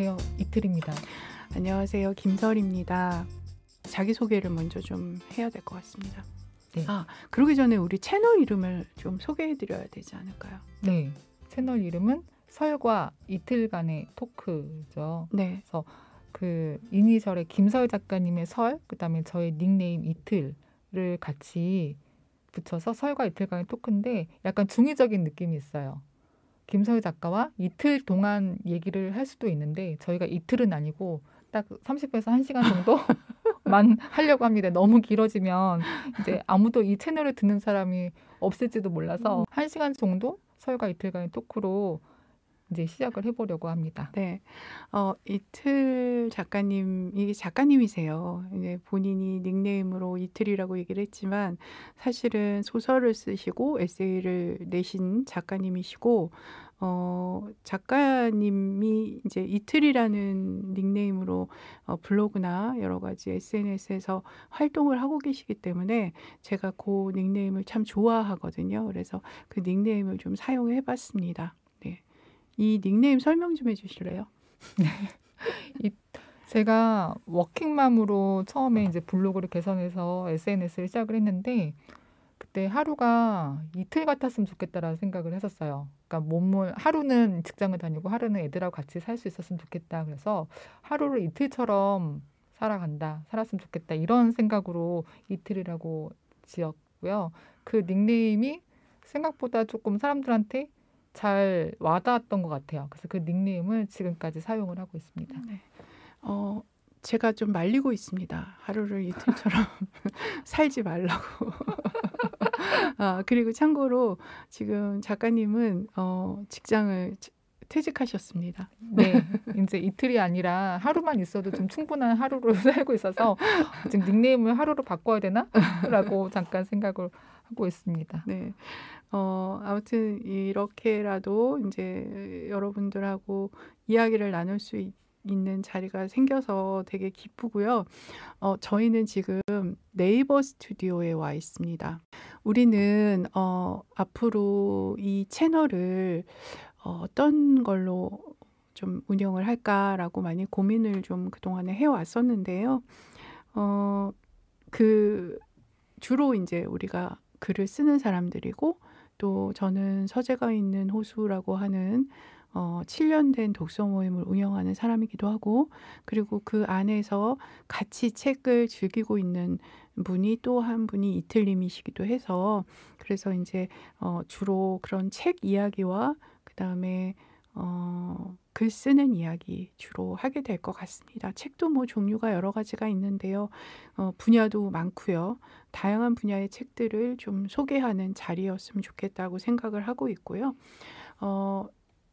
안녕하세요. 이틀입니다. 안녕하세요. 김설입니다. 자기소개를 먼저 좀 해야 될 것 같습니다. 네. 그러기 전에 우리 채널 이름을 좀 소개해드려야 되지 않을까요? 네. 채널 이름은 설과 이틀간의 토크죠. 네. 그래서 그 이니셜의 김설 작가님의 설, 그다음에 저의 닉네임 이틀을 같이 붙여서 설과 이틀간의 토크인데 약간 중의적인 느낌이 있어요. 김설 작가와 이틀 동안 얘기를 할 수도 있는데 저희가 이틀은 아니고 딱 30분에서 1시간 정도만 하려고 합니다. 너무 길어지면 이제 아무도 이 채널을 듣는 사람이 없을지도 몰라서 1시간 정도 설과 이틀간의 토크로 이제 시작을 해보려고 합니다. 네. 이틀 작가님, 이게 작가님이세요. 이제 본인이 닉네임으로 이틀이라고 얘기를 했지만 사실은 소설을 쓰시고 에세이를 내신 작가님이시고, 작가님이 이제 이틀이라는 닉네임으로 블로그나 여러 가지 SNS에서 활동을 하고 계시기 때문에 제가 그 닉네임을 참 좋아하거든요. 그래서 그 닉네임을 좀 사용해 봤습니다. 네. 이 닉네임 설명 좀 해주실래요? 제가 워킹맘으로 처음에 이제 블로그를 개설해서 SNS를 시작을 했는데 그때 하루가 이틀 같았으면 좋겠다라는 생각을 했었어요. 그러니까 하루는 직장을 다니고 하루는 애들하고 같이 살 수 있었으면 좋겠다. 그래서 하루를 이틀처럼 살았으면 좋겠다. 이런 생각으로 이틀이라고 지었고요. 그 닉네임이 생각보다 조금 사람들한테 잘 와닿았던 것 같아요. 그래서 그 닉네임을 지금까지 사용을 하고 있습니다. 네. 제가 좀 말리고 있습니다. 하루를 이틀처럼 살지 말라고. 그리고 참고로 지금 작가님은 직장을 퇴직하셨습니다. 네, 이제 이틀이 아니라 하루만 있어도 좀 충분한 하루로 살고 있어서 지금 닉네임을 하루로 바꿔야 되나? 라고 잠깐 생각을 하고 있습니다. 네. 아무튼 이렇게라도 이제 여러분들하고 이야기를 나눌 수 있는 자리가 생겨서 되게 기쁘고요. 저희는 지금 네이버 스튜디오에 와 있습니다. 우리는 앞으로 이 채널을 어떤 걸로 좀 운영을 할까라고 많이 고민을 좀 그동안에 해왔었는데요. 주로 이제 우리가 글을 쓰는 사람들이고 또 저는 서재가 있는 호수라고 하는 7년 된 독서 모임을 운영하는 사람이기도 하고, 그리고 그 안에서 같이 책을 즐기고 있는 분이 또 한 분이 이틀님이시기도 해서, 그래서 이제 주로 그런 책 이야기와 그다음에 글 쓰는 이야기 주로 하게 될 것 같습니다. 책도 뭐 종류가 여러 가지가 있는데요. 분야도 많고요. 다양한 분야의 책들을 좀 소개하는 자리였으면 좋겠다고 생각을 하고 있고요.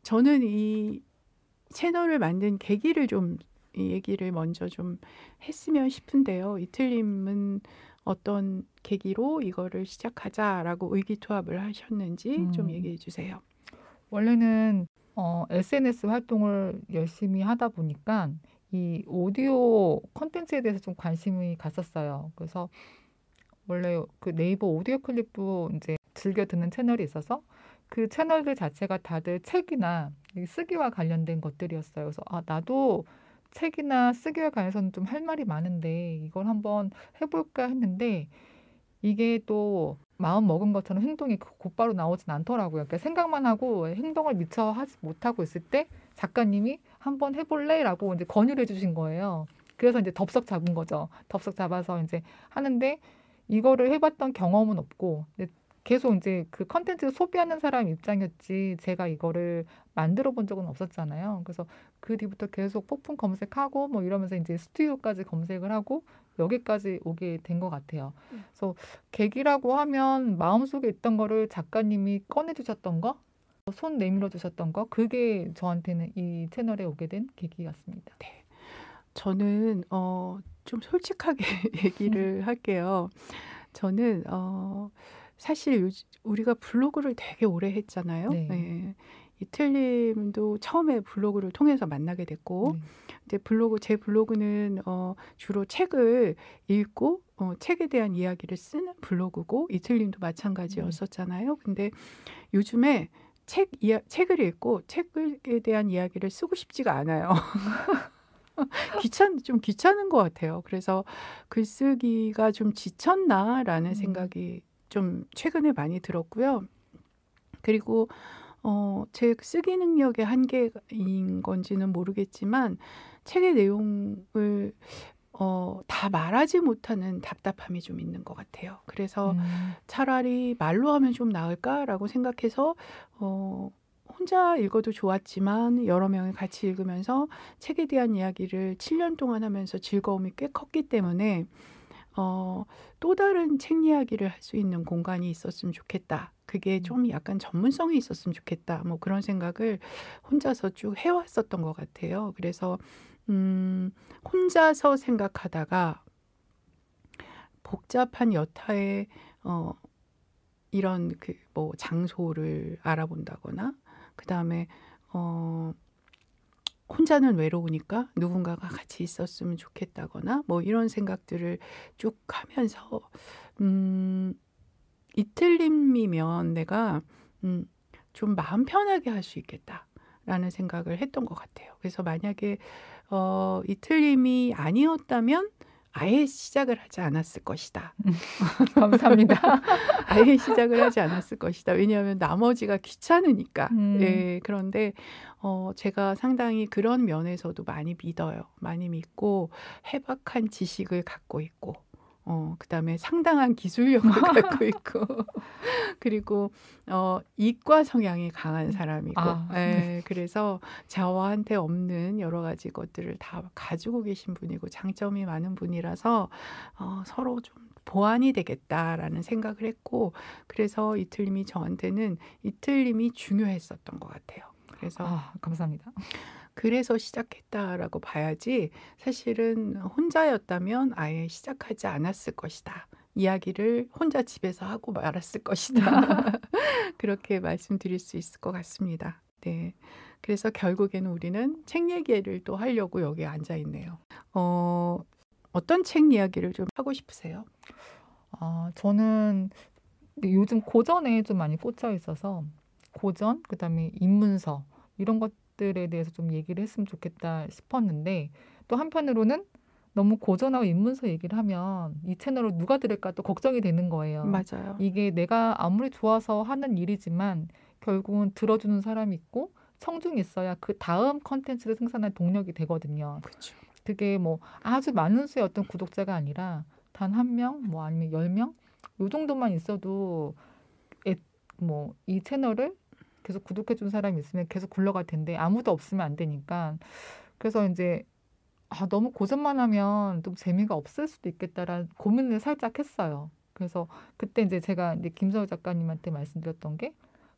저는 이 채널을 만든 계기를 좀 이 얘기를 먼저 좀 했으면 싶은데요. 이틀님은 어떤 계기로 이거를 시작하자라고 의기투합을 하셨는지 좀 얘기해 주세요. 원래는 SNS 활동을 열심히 하다 보니까 이 오디오 콘텐츠에 대해서 좀 관심이 갔었어요. 그래서 원래 그 네이버 오디오 클립도 이제 즐겨 듣는 채널이 있어서 그 채널들 자체가 다들 책이나 쓰기와 관련된 것들이었어요. 그래서 나도 책이나 쓰기와 관해서는 좀 할 말이 많은데 이걸 한번 해볼까 했는데 이게 또 마음 먹은 것처럼 행동이 곧바로 나오진 않더라고요. 그러니까 생각만 하고 행동을 미처 하지 못하고 있을 때 작가님이 한번 해볼래? 라고 이제 권유를 해주신 거예요. 그래서 이제 덥석 잡은 거죠. 덥석 잡아서 이제 하는데 이거를 해봤던 경험은 없고 계속 이제 그 컨텐츠를 소비하는 사람 입장이었지 제가 이거를 만들어 본 적은 없었잖아요. 그래서 그 뒤부터 계속 폭풍 검색하고 뭐 이러면서 이제 스튜디오까지 검색을 하고 여기까지 오게 된 것 같아요. 그래서 계기라고 하면 마음속에 있던 거를 작가님이 꺼내주셨던 거, 손 내밀어 주셨던 거, 그게 저한테는 이 채널에 오게 된 계기 같습니다. 네. 저는 좀 솔직하게 얘기를 할게요. 저는 사실 우리가 블로그를 되게 오래 했잖아요. 네. 네. 이틀님도 처음에 블로그를 통해서 만나게 됐고, 이제 제 블로그는 주로 책을 읽고 책에 대한 이야기를 쓰는 블로그고, 이틀님도 마찬가지였었잖아요. 근데 요즘에 책을 읽고 책에 대한 이야기를 쓰고 싶지가 않아요. 좀 귀찮은 것 같아요. 그래서 글쓰기가 좀 지쳤나라는 음. 생각이 좀 최근에 많이 들었고요. 그리고 제 쓰기 능력의 한계인 건지는 모르겠지만 책의 내용을 다 말하지 못하는 답답함이 좀 있는 것 같아요. 그래서 음. 차라리 말로 하면 좀 나을까라고 생각해서 혼자 읽어도 좋았지만 여러 명이 같이 읽으면서 책에 대한 이야기를 7년 동안 하면서 즐거움이 꽤 컸기 때문에 또 다른 책 이야기를 할 수 있는 공간이 있었으면 좋겠다. 그게 음. 좀 약간 전문성이 있었으면 좋겠다. 뭐 그런 생각을 혼자서 쭉 해왔었던 것 같아요. 그래서 혼자서 생각하다가 복잡한 여타의 이런 뭐 장소를 알아본다거나 그다음에 혼자는 외로우니까 누군가가 같이 있었으면 좋겠다거나 뭐 이런 생각들을 쭉 하면서 이틀림이면 내가 좀 마음 편하게 할 수 있겠다라는 생각을 했던 것 같아요. 그래서 만약에 이틀림이 아니었다면 아예 시작을 하지 않았을 것이다. 감사합니다. 아예 시작을 하지 않았을 것이다. 왜냐하면 나머지가 귀찮으니까. 음. 예, 그런데 제가 상당히 그런 면에서도 많이 믿어요. 많이 믿고 해박한 지식을 갖고 있고 그다음에 상당한 기술력을 갖고 있고 그리고 이과 성향이 강한 사람이고 네. 예, 그래서 저한테 없는 여러 가지 것들을 다 가지고 계신 분이고 장점이 많은 분이라서 서로 좀 보완이 되겠다라는 생각을 했고 그래서 이틀님이 저한테는 이틀님이 중요했었던 것 같아요. 감사합니다. 그래서 시작했다라고 봐야지 사실은 혼자였다면 아예 시작하지 않았을 것이다. 이야기를 혼자 집에서 하고 말았을 것이다. 그렇게 말씀드릴 수 있을 것 같습니다. 네. 그래서 결국에는 우리는 책 얘기를 또 하려고 여기 앉아 있네요. 어떤 책 이야기를 좀 하고 싶으세요? 저는 요즘 고전에 좀 많이 꽂혀 있어서 고전, 그다음에 입문서 이런 것들에 대해서 좀 얘기를 했으면 좋겠다 싶었는데 또 한편으로는 너무 고전하고 입문서 얘기를 하면 이 채널을 누가 들을까 또 걱정이 되는 거예요. 맞아요. 이게 내가 아무리 좋아서 하는 일이지만 결국은 들어주는 사람이 있고 청중이 있어야 그 다음 컨텐츠를 생산할 동력이 되거든요. 그렇죠. 그게 뭐 아주 많은 수의 어떤 구독자가 아니라 단 한 명, 뭐 아니면 10명? 요 정도만 있어도 뭐 이 채널을 계속 구독해 준 사람이 있으면 계속 굴러갈 텐데 아무도 없으면 안 되니까 그래서 이제 너무 고전만 하면 좀 재미가 없을 수도 있겠다라는 고민을 살짝 했어요. 그래서 그때 이제 제가 이제 김서우 작가님한테 말씀드렸던 게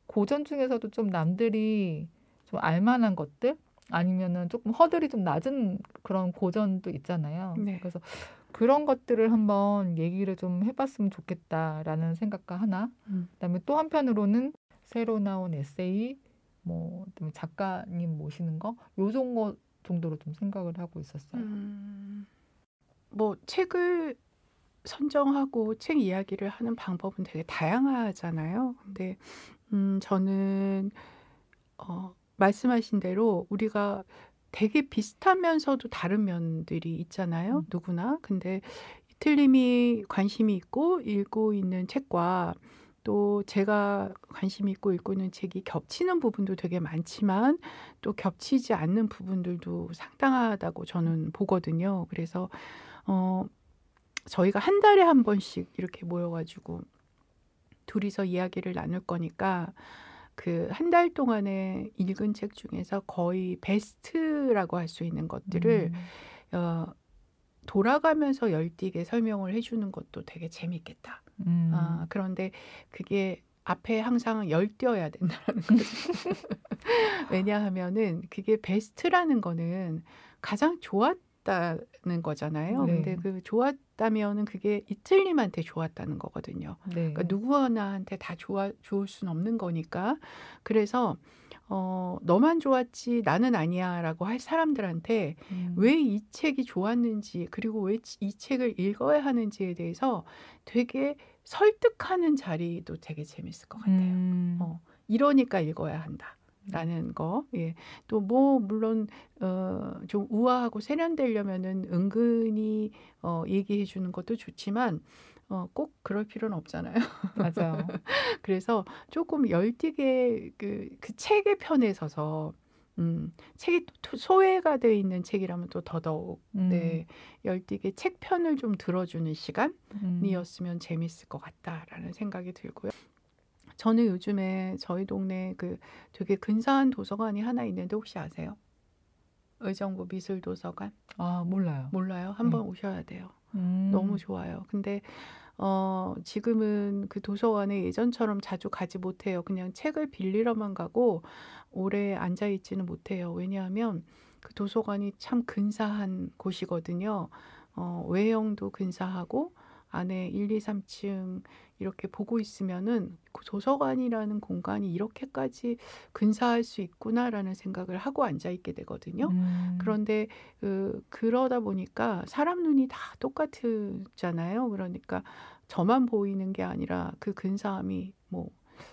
고전 중에서도 좀 남들이 좀 알만한 것들 아니면은 조금 허들이 좀 낮은 그런 고전도 있잖아요. 네. 그래서 그런 것들을 한번 얘기를 좀 해봤으면 좋겠다라는 생각과 하나, 그다음에 또 한편으로는 새로 나온 에세이, 뭐 그다음에 작가님 모시는 거, 요런 거 정도로 좀 생각을 하고 있었어요. 뭐 책을 선정하고 책 이야기를 하는 방법은 되게 다양하잖아요. 근데 저는 말씀하신 대로 우리가 되게 비슷하면서도 다른 면들이 있잖아요, 누구나. 근데 이틀님이 관심이 있고 읽고 있는 책과 또 제가 관심이 있고 읽고 있는 책이 겹치는 부분도 되게 많지만 또 겹치지 않는 부분들도 상당하다고 저는 보거든요. 그래서 저희가 한 달에 한 번씩 이렇게 모여 가지고 둘이서 이야기를 나눌 거니까 그 한 달 동안에 읽은 책 중에서 거의 베스트라고 할 수 있는 것들을 어 돌아가면서 열띠게 설명을 해 주는 것도 되게 재밌겠다. 그런데 그게 앞에 항상 열띄어야 된다는 거죠. 왜냐하면은 그게 베스트라는 거는 가장 좋았다는 거잖아요. 근데 네. 그 좋았다면은 그게 이틀님한테 좋았다는 거거든요. 네. 그러니까 누구나한테 다 좋을 수는 없는 거니까. 그래서 너만 좋았지 나는 아니야라고 할 사람들한테 왜 이 책이 좋았는지 그리고 왜 이 책을 읽어야 하는지에 대해서 되게 설득하는 자리도 되게 재밌을 것 같아요. 이러니까 읽어야 한다라는 거. 예. 또 뭐 물론 좀 우아하고 세련되려면은 은근히 얘기해 주는 것도 좋지만 꼭 그럴 필요는 없잖아요. 맞아요. 그래서 조금 열띠게 그 책의 편에 서서 책이 또 소외가 돼 있는 책이라면 또 더더욱 음, 네, 열띠게 책 편을 좀 들어주는 음, 시간이었으면 재밌을 것 같다라는 생각이 들고요. 저는 요즘에 저희 동네에 그 되게 근사한 도서관이 하나 있는데 혹시 아세요? 의정부 미술도서관? 아, 몰라요. 몰라요? 네. 한번 오셔야 돼요. 너무 음, 좋아요. 근데 지금은 그 도서관에 예전처럼 자주 가지 못해요. 그냥 책을 빌리러만 가고 오래 앉아 있지는 못해요. 왜냐하면 그 도서관이 참 근사한 곳이거든요. 외형도 근사하고 안에 1, 2, 3층 이렇게 보고 있으면은 그 도서관이라는 공간이 이렇게까지 근사할 수 있구나라는 생각을 하고 앉아 있게 되거든요. 음, 그런데 그러다 보니까 사람 눈이 다 똑같잖아요. 그러니까 저만 보이는 게 아니라 그 근사함이 뭐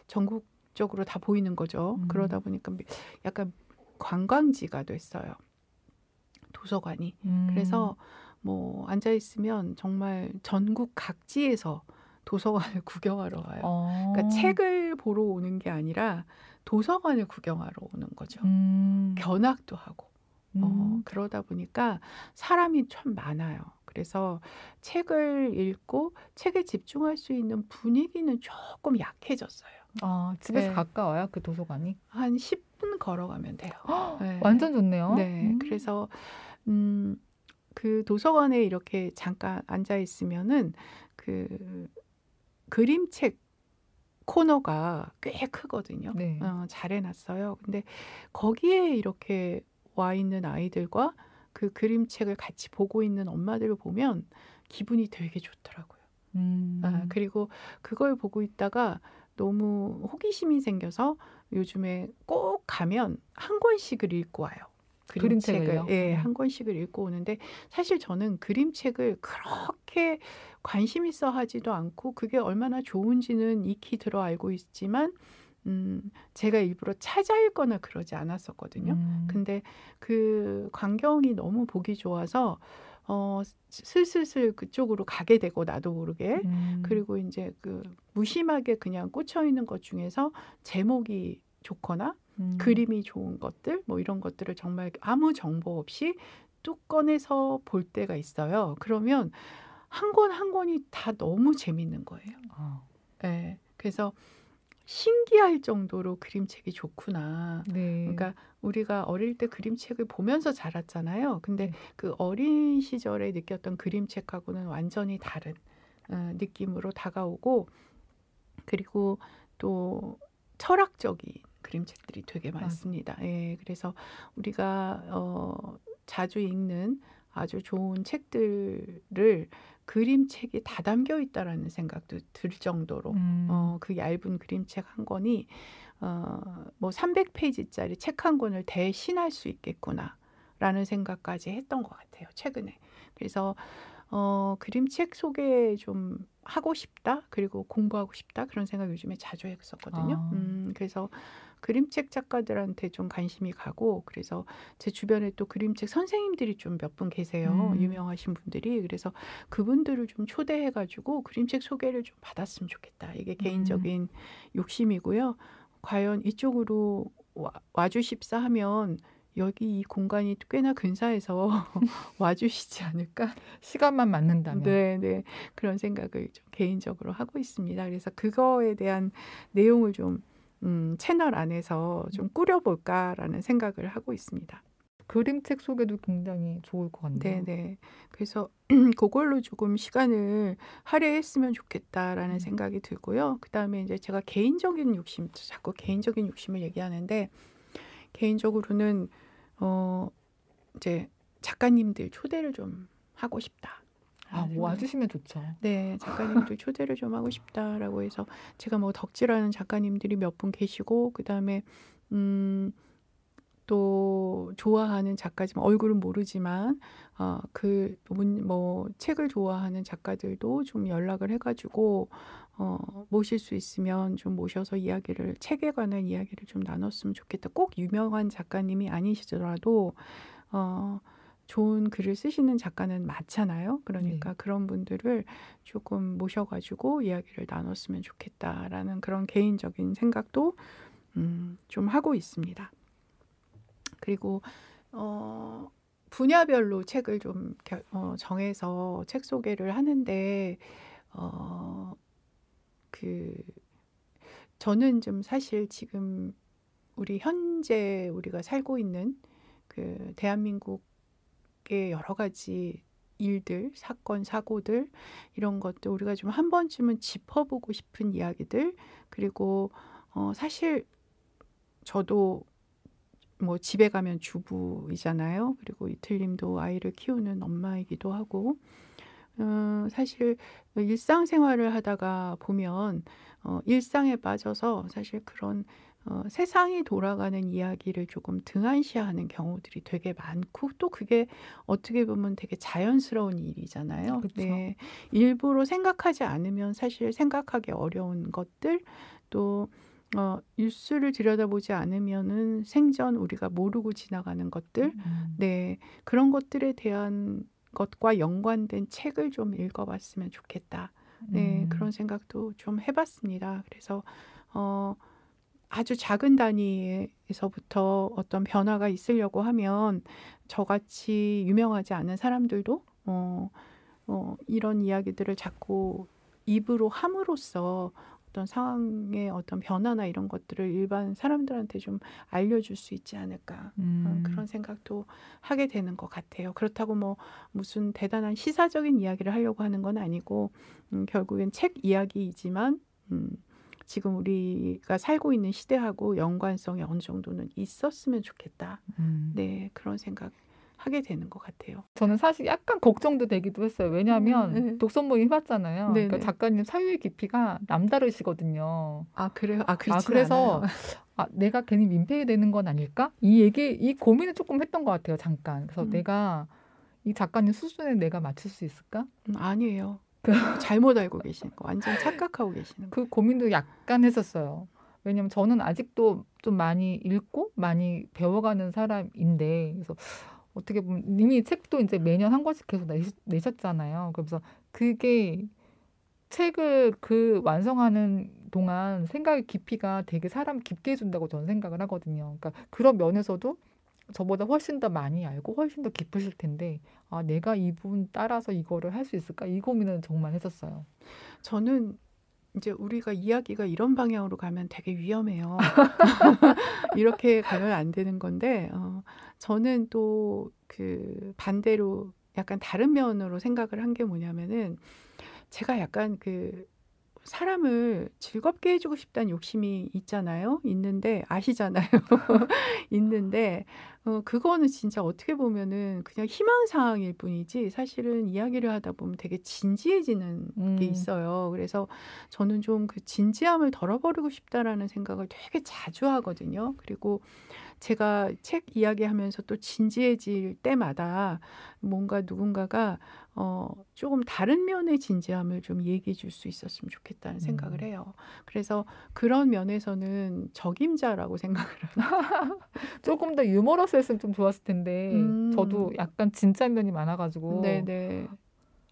전국적으로 다 보이는 거죠. 그러다 음, 보니까 약간 관광지가 됐어요. 도서관이. 음, 그래서 뭐 앉아 있으면 정말 전국 각지에서 도서관을 구경하러 와요. 그러니까 어, 책을 보러 오는 게 아니라 도서관을 구경하러 오는 거죠. 음, 견학도 하고. 음, 그러다 보니까 사람이 참 많아요. 그래서 책을 읽고 책에 집중할 수 있는 분위기는 조금 약해졌어요. 아, 집에서 네. 가까워요? 그 도서관이? 한 10분 걸어가면 돼요. 네. 완전 좋네요. 네. 그래서 음, 그 도서관에 이렇게 잠깐 앉아 있으면은 그 그림책 코너가 꽤 크거든요. 네. 잘 해놨어요. 근데 거기에 이렇게 와 있는 아이들과 그 그림책을 같이 보고 있는 엄마들을 보면 기분이 되게 좋더라고요. 음, 그리고 그걸 보고 있다가 너무 호기심이 생겨서 요즘에 꼭 가면 한 권씩을 읽고 와요. 그림책을. 그림책을요? 예, 한 권씩을 읽고 오는데 사실 저는 그림책을 그렇게 관심 있어 하지도 않고 그게 얼마나 좋은지는 익히 들어 알고 있지만 제가 일부러 찾아 읽거나 그러지 않았었거든요. 음, 근데 그 광경이 너무 보기 좋아서 슬슬슬 그쪽으로 가게 되고 나도 모르게. 음, 그리고 이제 그 무심하게 그냥 꽂혀 있는 것 중에서 제목이 좋거나 음, 그림이 좋은 것들 뭐 이런 것들을 정말 아무 정보 없이 뚝 꺼내서 볼 때가 있어요. 그러면 한 권 한 권이 다 너무 재밌는 거예요. 아, 예. 그래서 신기할 정도로 그림책이 좋구나. 네, 그러니까 우리가 어릴 때 그림책을 보면서 자랐잖아요. 근데 네. 그 어린 시절에 느꼈던 그림책하고는 완전히 다른 느낌으로 다가오고 그리고 또 철학적인 그림책들이 되게 맞아. 많습니다. 예, 그래서 우리가 자주 읽는 아주 좋은 책들을 그림책이 다 담겨 있다라는 생각도 들 정도로 음, 그 얇은 그림책 한 권이 뭐 300페이지짜리 책 한 권을 대신할 수 있겠구나라는 생각까지 했던 것 같아요, 최근에. 그래서 그림책 소개 좀 하고 싶다. 그리고 공부하고 싶다. 그런 생각 요즘에 자주 했었거든요. 아, 그래서 그림책 작가들한테 좀 관심이 가고 그래서 제 주변에 또 그림책 선생님들이 좀 몇 분 계세요. 음, 유명하신 분들이. 그래서 그분들을 좀 초대해 가지고 그림책 소개를 좀 받았으면 좋겠다. 이게 음, 개인적인 욕심이고요. 과연 이쪽으로 와주십사 하면 여기 이 공간이 꽤나 근사해서 와주시지 않을까? 시간만 맞는다면. 네, 네. 그런 생각을 좀 개인적으로 하고 있습니다. 그래서 그거에 대한 내용을 좀 채널 안에서 좀 꾸려볼까라는 생각을 하고 있습니다. 그림책 소개도 굉장히 좋을 것 네, 같네요. 네. 그래서 그걸로 조금 시간을 할애했으면 좋겠다라는 음, 생각이 들고요. 그다음에 이제 제가 개인적인 욕심, 자꾸 개인적인 욕심을 얘기하는데 개인적으로는 어 이제 작가님들 초대를 좀 하고 아, 싶다라는 뭐 생각을 와주시면 좋죠. 네, 작가님들 초대를 좀 하고 싶다라고 해서 제가 뭐 덕질하는 작가님들이 몇 분 계시고 그다음에 음 또 좋아하는 작가지만 얼굴은 모르지만 뭐 책을 좋아하는 작가들도 좀 연락을 해 가지고 모실 수 있으면 좀 모셔서 책에 관한 이야기를 좀 나눴으면 좋겠다. 꼭 유명한 작가님이 아니시더라도 좋은 글을 쓰시는 작가는 많잖아요. 네. 그러니까 그런 분들을 조금 모셔 가지고 이야기를 나눴으면 좋겠다라는 그런 개인적인 생각도 좀 하고 있습니다. 그리고 분야별로 책을 좀 정해서 책 소개를 하는데 저는 좀 사실 지금 현재 우리가 살고 있는 대한민국의 여러 가지 일들, 사건, 사고들 이런 것들 우리가 좀 한 번쯤은 짚어보고 싶은 이야기들, 그리고 사실 저도 뭐 집에 가면 주부이잖아요. 그리고 이틀님도 아이를 키우는 엄마이기도 하고 사실 일상생활을 하다가 보면 일상에 빠져서 사실 그런 세상이 돌아가는 이야기를 조금 등한시하는 경우들이 되게 많고, 또 그게 어떻게 보면 되게 자연스러운 일이잖아요. 그쵸. 네, 일부러 생각하지 않으면 사실 생각하기 어려운 것들, 또 뉴스를 들여다보지 않으면은 생전 우리가 모르고 지나가는 것들, 네, 그런 것들에 대한 것과 연관된 책을 좀 읽어봤으면 좋겠다. 네, 그런 생각도 좀 해봤습니다. 그래서 아주 작은 단위에서부터 어떤 변화가 있으려고 하면 저같이 유명하지 않은 사람들도 이런 이야기들을 자꾸 입으로 함으로써 어떤 상황의 어떤 변화나 이런 것들을 일반 사람들한테 좀 알려줄 수 있지 않을까, 그런 생각도 하게 되는 것 같아요. 그렇다고 뭐 무슨 대단한 시사적인 이야기를 하려고 하는 건 아니고 결국엔 책 이야기이지만 지금 우리가 살고 있는 시대하고 연관성이 어느 정도는 있었으면 좋겠다. 네, 그런 생각 하게 되는 것 같아요. 저는 사실 약간 걱정도 되기도 했어요. 왜냐하면 네. 독서 모임 해봤잖아요. 그러니까 네네. 작가님 사유의 깊이가 남다르시거든요. 아, 그래요? 그렇진 그래서 않아요. 내가 괜히 민폐되는 건 아닐까? 이 고민을 조금 했던 것 같아요, 잠깐. 그래서 내가 이 작가님 수준에 내가 맞출 수 있을까? 아니에요. 잘못 알고 계시는 거, 완전 착각하고 계시는 거. 그 고민도 약간 했었어요. 왜냐면 저는 아직도 좀 많이 읽고 많이 배워가는 사람인데, 그래서 어떻게 보면 이미 책도 이제 매년 한 권씩 계속 내셨잖아요. 그래서 그게 책을 완성하는 동안 생각의 깊이가 되게 사람 깊게 해준다고 저는 생각을 하거든요. 그러니까 그런 면에서도 저보다 훨씬 더 많이 알고 훨씬 더 깊으실 텐데, 내가 이분 따라서 이거를 할 수 있을까? 이 고민은 정말 했었어요. 저는 이제 우리가 이야기가 이런 방향으로 가면 되게 위험해요. 이렇게 가면 안 되는 건데, 저는 또 반대로 약간 다른 면으로 생각을 한 게 뭐냐면은, 제가 약간 사람을 즐겁게 해주고 싶다는 욕심이 있는데, 아시잖아요. 있는데, 그거는 진짜 어떻게 보면은 그냥 희망사항일 뿐이지, 사실은 이야기를 하다 보면 되게 진지해지는 게 있어요. 그래서 저는 좀 그 진지함을 덜어버리고 싶다라는 생각을 되게 자주 하거든요. 그리고 제가 책 이야기하면서 또 진지해질 때마다 뭔가 누군가가 조금 다른 면의 진지함을 좀 얘기해 줄 수 있었으면 좋겠다는 생각을 해요. 그래서 그런 면에서는 적임자라고 생각을 해요. 조금 더 유머러스했으면 좀 좋았을 텐데, 저도 약간 진짜 면이 많아가지고. 네네.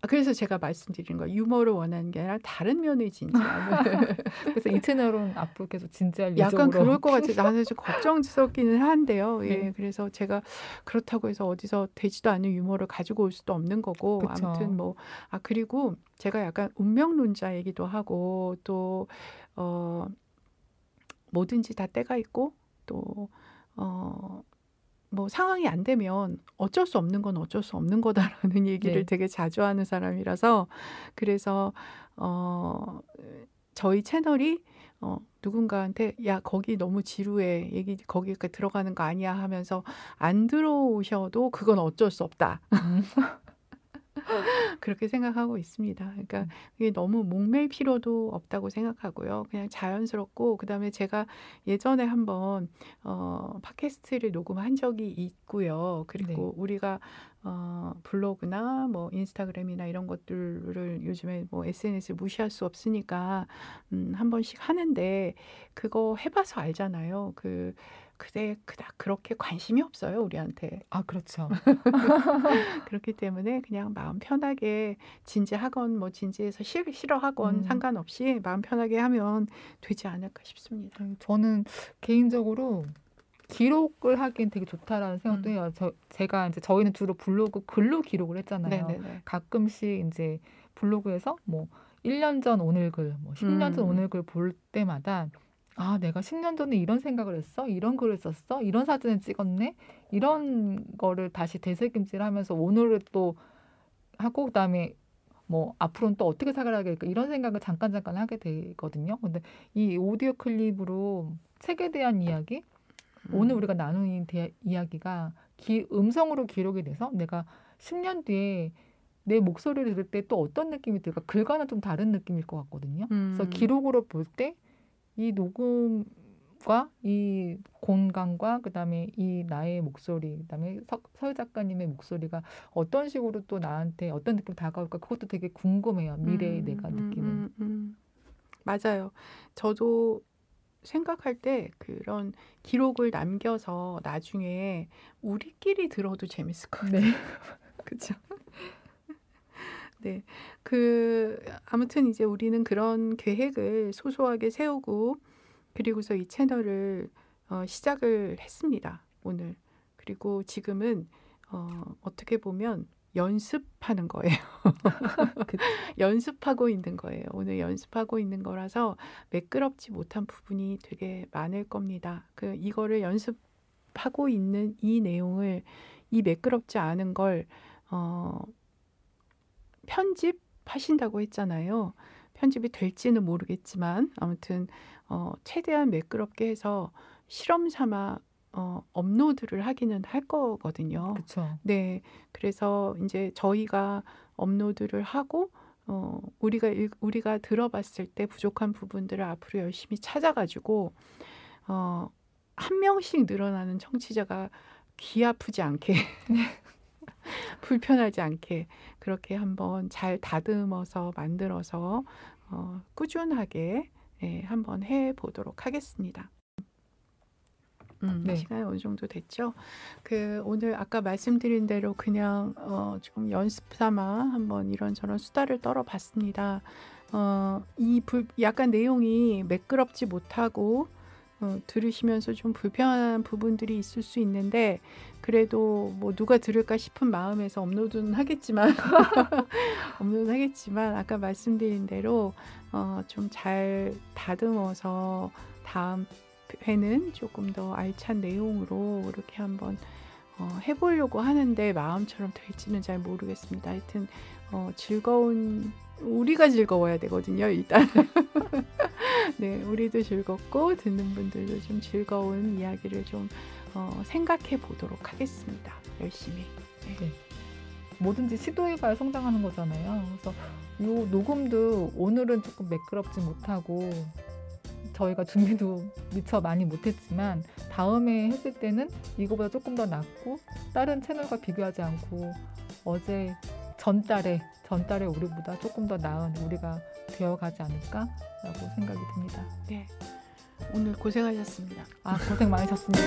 그래서 제가 말씀드린 거예요. 유머를 원하는 게 아니라 다른 면의 진지함을. 그래서 이 채널은 앞으로 계속 진지할 약간 예정으로. 그럴 것 같아요. 나는 좀 걱정스럽기는 한데요. 예, 네. 그래서 제가 그렇다고 해서 어디서 되지도 않은 유머를 가지고 올 수도 없는 거고, 그쵸. 아무튼 뭐 그리고 제가 약간 운명론자이기도 하고, 또 뭐든지 다 때가 있고, 또 뭐 상황이 안 되면 어쩔 수 없는 건 어쩔 수 없는 거다라는 얘기를 네. 되게 자주 하는 사람이라서, 그래서 저희 채널이 누군가한테 야, 거기 너무 지루해, 거기 들어가는 거 아니야 하면서 안 들어오셔도 그건 어쩔 수 없다. 그렇게 생각하고 있습니다. 그러니까 그게 너무 목맬 필요도 없다고 생각하고요. 그냥 자연스럽고 그다음에 제가 예전에 한번 팟캐스트를 녹음한 적이 있고요. 네. 그리고 우리가 블로그나 뭐 인스타그램이나 이런 것들을 요즘에 뭐 SNS 무시할 수 없으니까 한 번씩 하는데 그거 해봐서 알잖아요. 그닥 그렇게 관심이 없어요, 우리한테. 아, 그렇죠. 그렇기 때문에 그냥 마음 편하게 진지하건 뭐 진지해서 싫어하건 상관없이 마음 편하게 하면 되지 않을까 싶습니다. 저는 개인적으로 기록을 하기엔 되게 좋다라는 생각도 해요. 제가 이제 저희는 주로 블로그 글로 기록을 했잖아요. 네네네. 가끔씩 이제 블로그에서 뭐 1년 전 오늘 글, 뭐 10년 전 오늘 글 볼 때마다 아, 내가 10년 전에 이런 생각을 했어? 이런 글을 썼어? 이런 사진을 찍었네? 이런 거를 다시 되새김질하면서 오늘을 또 하고 그다음에 뭐 앞으로는 또 어떻게 살아가야 될까 이런 생각을 잠깐 하게 되거든요. 근데 이 오디오 클립으로 책에 대한 이야기, 오늘 우리가 나눈 이야기가 음성으로 기록이 돼서 내가 10년 뒤에 내 목소리를 들을 때 또 어떤 느낌이 들까? 글과는 좀 다른 느낌일 것 같거든요. 그래서 기록으로 볼 때 이 녹음과 이 공간과 그다음에 이 나의 목소리, 그다음에 서유 작가님의 목소리가 어떤 식으로 또 나한테 어떤 느낌 다가올까? 그것도 되게 궁금해요. 미래의 내가 느끼는. 맞아요. 저도 생각할 때 그런 기록을 남겨서 나중에 우리끼리 들어도 재밌을 것 같아요. 네. 그렇죠? 네. 아무튼 이제 우리는 그런 계획을 소소하게 세우고 그리고서 이 채널을 시작을 했습니다, 오늘. 그리고 지금은 어떻게 보면 연습하는 거예요. 연습하고 있는 거예요. 오늘 연습하고 있는 거라서 매끄럽지 못한 부분이 되게 많을 겁니다. 이거를 연습하고 있는 이 내용을, 이 매끄럽지 않은 걸 편집하신다고 했잖아요. 편집이 될지는 모르겠지만 아무튼 최대한 매끄럽게 해서 실험 삼아 업로드를 하기는 할 거거든요. 그렇죠. 네, 그래서 이제 저희가 업로드를 하고 우리가 들어봤을 때 부족한 부분들을 앞으로 열심히 찾아가지고 한 명씩 늘어나는 청취자가 귀 아프지 않게 불편하지 않게 그렇게 한번 잘 다듬어서 만들어서 꾸준하게 한번 해보도록 하겠습니다. 네. 시간이 어느 정도 됐죠? 오늘 아까 말씀드린 대로 그냥 좀 연습 삼아 한번 이런저런 수다를 떨어봤습니다. 약간 내용이 매끄럽지 못하고 들으시면서 좀 불편한 부분들이 있을 수 있는데 그래도 뭐 누가 들을까 싶은 마음에서 업로드는 하겠지만 아까 말씀드린 대로 좀 잘 다듬어서 다음 회는 조금 더 알찬 내용으로 이렇게 한번 해보려고 하는데 마음처럼 될지는 잘 모르겠습니다. 하여튼 우리가 즐거워야 되거든요, 일단. 네, 우리도 즐겁고 듣는 분들도 좀 즐거운 이야기를 좀 생각해 보도록 하겠습니다. 열심히. 네. 뭐든지 시도해봐야 성장하는 거잖아요. 그래서 이 녹음도 오늘은 조금 매끄럽지 못하고 저희가 준비도 미처 많이 못했지만 다음에 했을 때는 이거보다 조금 더 낫고 다른 채널과 비교하지 않고 전달에 우리보다 조금 더 나은 우리가 되어가지 않을까라고 생각이 듭니다. 네, 오늘 고생하셨습니다. 고생 많으셨습니다.